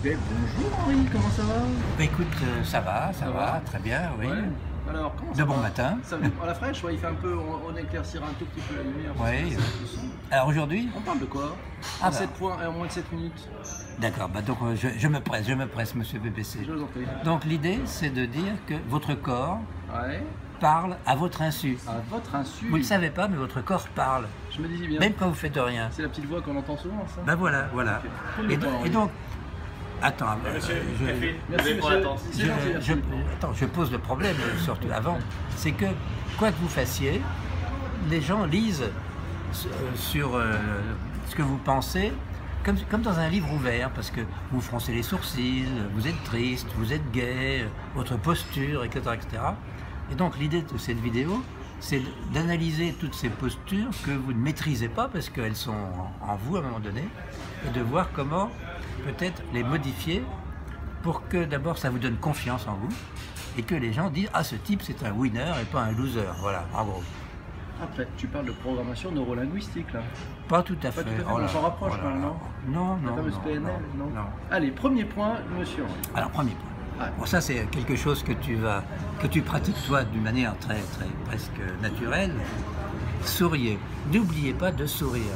Ben, bonjour Henri, comment ça va? Bah écoute, ça va, très bien, oui. Ouais. Alors, comment ça De va? bon matin. Ça va à la fraîche, ouais, il fait un peu, on éclaircira un tout petit peu la lumière. parce que Oui. ça fait du son. Alors aujourd'hui, On parle de quoi? Ah En bah. 7 points et en moins de 7 minutes. d'accord, bah donc je me presse, monsieur BBC. Je vous en prie. Donc l'idée, c'est de dire que votre corps Ouais. parle à votre insu. À votre insu. Vous ne le savez pas, mais votre corps parle, Je me disais bien. même quand vous faites rien. C'est la petite voix qu'on entend souvent, ça? Ben voilà, voilà. Ok. Prenez Et, le temps, et Henri. donc, attends, Monsieur, je, Catherine, Merci, vous avez pour monsieur. l'attente. C'est gentil, merci. attends, je pose le problème surtout avant, c'est que quoi que vous fassiez, les gens lisent sur ce que vous pensez comme dans un livre ouvert, parce que vous froncez les sourcils, vous êtes triste, vous êtes gai, votre posture, etc., etc. Et donc l'idée de cette vidéo, c'est d'analyser toutes ces postures que vous ne maîtrisez pas parce qu'elles sont en vous à un moment donné, et de voir comment peut-être les modifier pour que d'abord ça vous donne confiance en vous et que les gens disent « Ah, ce type c'est un winner et pas un loser ». Voilà, en gros. Après, tu parles de programmation neurolinguistique, là. Pas tout à Pas fait. tout à fait, Oh là on s'en là, rapproche, oh là quand même, là. Non, La non, fameuse non, PNL, non? non. Allez, premier point, monsieur Henri. Alors, premier point. Ouais. Bon, ça c'est quelque chose que tu pratiques toi d'une manière très, très presque naturelle. Souriez. N'oubliez pas de sourire.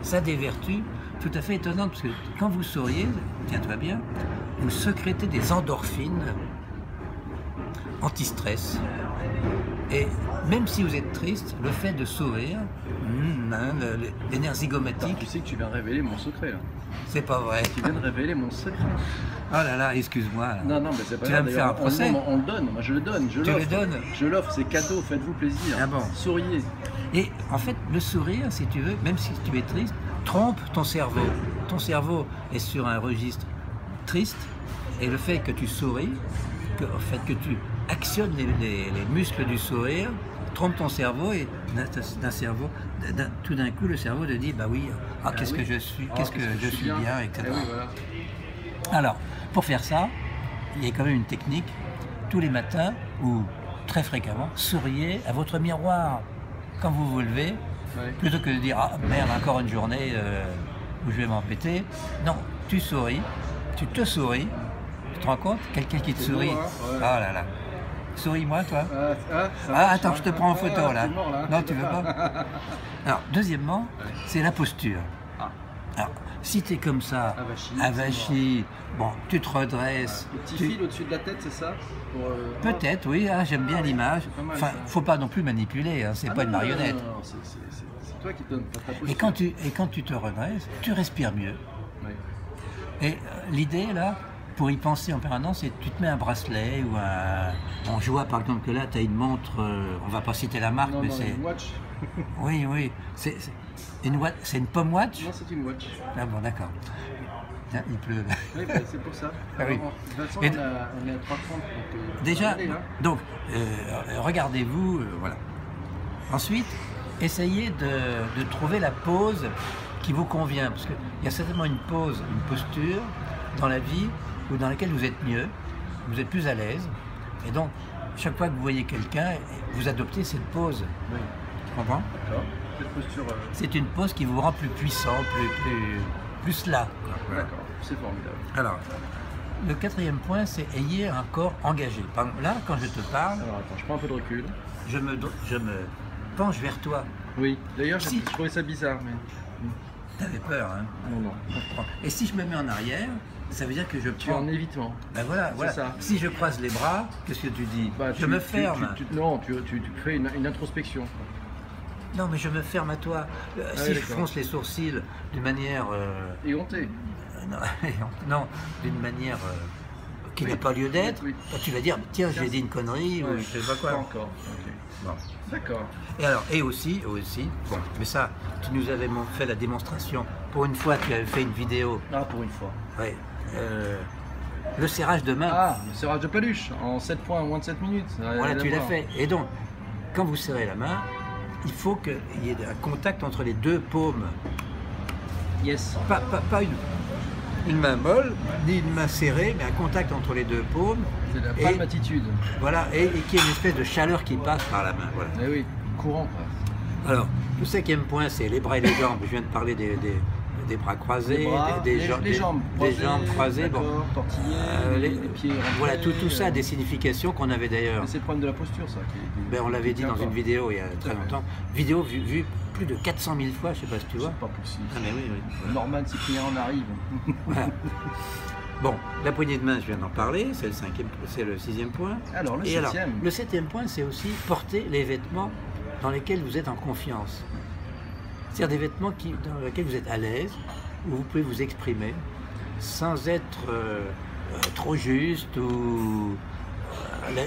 Ça a des vertus tout à fait étonnantes parce que quand vous souriez, tiens-toi bien, vous sécrétez des endorphines anti-stress. Et même si vous êtes triste, le fait de sourire, les nerfs zygomatiques, Tu sais que tu viens de révéler mon secret, là. c'est pas vrai. Tu viens de révéler mon secret. Oh là là, excuse-moi. là. Non, non, mais c'est pas Tu grave. vas me faire un D'ailleurs, procès? on le donne, moi je le donne, je Tu l'offre. le donnes? Je l'offre, c'est cadeau, faites-vous plaisir. Ah bon? Souriez. Et en fait, le sourire, si tu veux, même si tu es triste, trompe ton cerveau. Ton cerveau est sur un registre triste, et le fait que tu souris, en fait que tu actionnes les muscles du sourire, trompe ton cerveau, et tout d'un coup, le cerveau te dit, bah oui, qu'est-ce oui. que je suis, Ah, qu'est-ce que je suis bien, etc. Eh oui, voilà. Alors, pour faire ça, il y a quand même une technique. Tous les matins, ou très fréquemment, souriez à votre miroir. Quand vous vous levez, Ouais. plutôt que de dire « Ah merde, encore une journée où je vais m'empêter », non, tu souris, tu te souris. Tu te rends compte? Quelqu'un qui te C'est beau, sourit. hein, Oh ouais. là là. Souris-moi, toi. Ça Ah, marche, attends, hein. je te prends en photo, là. t'es mort, là. Non, tu veux pas? Alors, deuxièmement, c'est la posture. Ah. Alors, si tu es comme ça, Avachi, avachi, bon, tu te redresses. Le petit tu- fil au-dessus de la tête, c'est ça? Pour, Peut-être, oui, j'aime bien l'image. c'est pas mal, Enfin, ça. faut pas non plus manipuler, hein, c'est Ah pas non, une marionnette. non, non, c'est toi qui donnes ta posture. Et quand tu te redresses, tu respires mieux. Ouais. Et l'idée, là, pour y penser en permanence, c'est que tu te mets un bracelet ou un... Bon, je vois par exemple que là, tu as une montre, on va pas citer la marque, Non, mais non, c'est... une watch. Oui, oui, c'est une pomme watch? Non, c'est une watch. Ah bon, d'accord. Tiens, il pleut. là. Oui, bah, c'est pour ça. Ah oui. Alors, de toute façon, Et on est à 3,30. Donc, Déjà, regardez, là. donc, regardez-vous, voilà. Ensuite, essayez de trouver la pose qui vous convient, parce qu'il y a certainement une pose, une posture dans la vie ou dans laquelle vous êtes mieux, vous êtes plus à l'aise, et donc, chaque fois que vous voyez quelqu'un, vous adoptez cette pose. Oui, Tu comprends? d'accord. Cette posture. C'est une pose qui vous rend plus puissant, plus là. Voilà. D'accord, c'est formidable. Alors, le quatrième point, c'est ayez un corps engagé. Par exemple, là, quand je te parle, Alors attends, je prends un peu de recul. je me penche vers toi. Oui, d'ailleurs, Si. je trouvais ça bizarre, mais. T'avais peur, hein? Non, non. Et si je me mets en arrière, ça veut dire que je Tu es prends... en évitement. Ben voilà, voilà. ça. Si je croise les bras, qu'est-ce que tu dis? Bah, Je me ferme. Non, tu fais une introspection. Non, mais je me ferme à toi. Si oui, je d'accord. fronce les sourcils d'une manière... Éhonté. non, non, d'une manière qui Oui. n'a pas lieu d'être, Oui. tu vas dire, tiens, j'ai dit une connerie, ou Ouais, je sais pas quoi. Pas encore. Ok. Bon. D'accord. Et alors, et aussi, bon, mais ça, tu nous avais fait la démonstration. Pour une fois, tu avais fait une vidéo. Ah, pour une fois. Ouais. Le serrage de main. Ah, le serrage de peluche en 7 points en moins de 7 minutes. Voilà, tu l'as fait. Et donc, quand vous serrez la main, il faut qu'il y ait un contact entre les deux paumes. Yes. Pas une main molle, ni une main serrée, mais un contact entre les deux paumes. C'est la Et- palmatitude. Voilà, et qu'il y ait une espèce de chaleur qui passe par la main. Voilà. Eh oui, courant. Quoi. Alors, le cinquième point, c'est les bras et les jambes. Je viens de parler des bras croisés, Les bras, les jambes croisées, bon, tortillées, les pieds rentrés, voilà, tout ça a des significations qu'on avait d'ailleurs. C'est le problème de la posture, ça. Ben, on l'avait dit dans une vidéo il y a très longtemps. Vidéo vue plus de 400 000 fois, je ne sais pas si tu vois. C'est pas possible. Ah mais oui, oui. Norman Cyprien en arrive. Voilà. Bon, la poignée de main, je viens d'en parler, c'est le 6e point. Alors, le 7e. Le 7e point, c'est aussi porter les vêtements dans lesquels vous êtes en confiance. C'est-à-dire des vêtements dans lesquels vous êtes à l'aise, où vous pouvez vous exprimer sans être trop juste, ou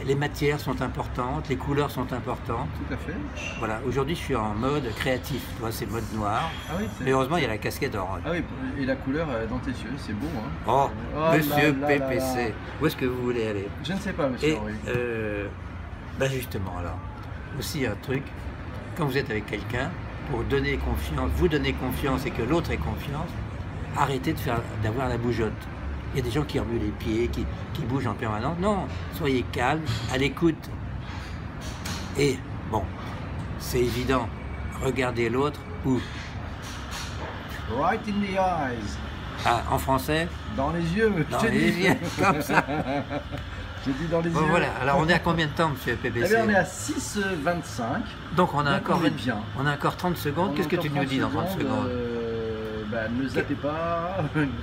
les matières sont importantes, les couleurs sont importantes. Tout à fait. Voilà, aujourd'hui je suis en mode créatif, tu vois, c'est mode noir. Ah oui, mais heureusement il y a la casquette orange. Ah oui, et la couleur dans tes yeux, c'est beau. Hein. Oh, monsieur là PPC, là là. où est-ce que vous voulez aller? Je ne sais pas, monsieur Et Henri. ben justement, alors, aussi un truc, quand vous êtes avec quelqu'un, pour donner confiance, vous donner confiance et que l'autre ait confiance, arrêtez d'avoir la bougeotte. Il y a des gens qui remuent les pieds, qui bougent en permanence. Non, soyez calme, à l'écoute. Et, bon, c'est évident, regardez l'autre où? Right in the eyes. Ah, en français? Dans les yeux. Dans les yeux, comme ça. J'ai dit dans les Bon, yeux. voilà, alors on est à combien de temps, monsieur PPC? Eh bien, on est à 6,25. Donc on a Donc, encore on est bien. On a encore 30 secondes. Qu'est-ce que tu nous dis dans 30 secondes? Ne zappez pas.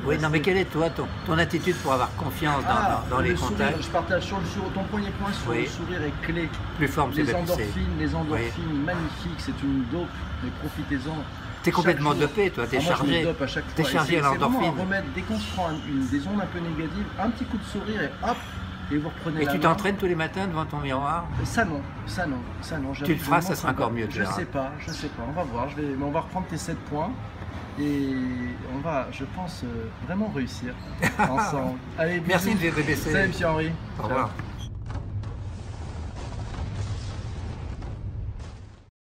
Oui, non, mais quelle est toi ton attitude pour avoir confiance dans les le sourire, contacts? je partage sur ton premier point sur Oui. le sourire est clé. Plus fort, monsieur Les PPC. endorphines magnifiques, c'est une dope, mais profitez-en. T'es complètement Chaque jour. dopé, toi, t'es Moi, je me chargé. dope à chaque T'es fois. Et chargé à c'est vraiment l'endorphine. un remède. Dès qu'on se prend des ondes un peu négatives, un petit coup de sourire et hop, et vous reprenez Et la tu main. t'entraînes tous les matins devant ton miroir? Ça non. Tu le feras, ça sera encore mieux, tu Je verras. sais pas, on va voir. Mais on va reprendre tes 7 points et on va, je pense, vraiment réussir ensemble. Allez, bisous. Merci, monsieur PPC. Salut, monsieur Henri. Au revoir.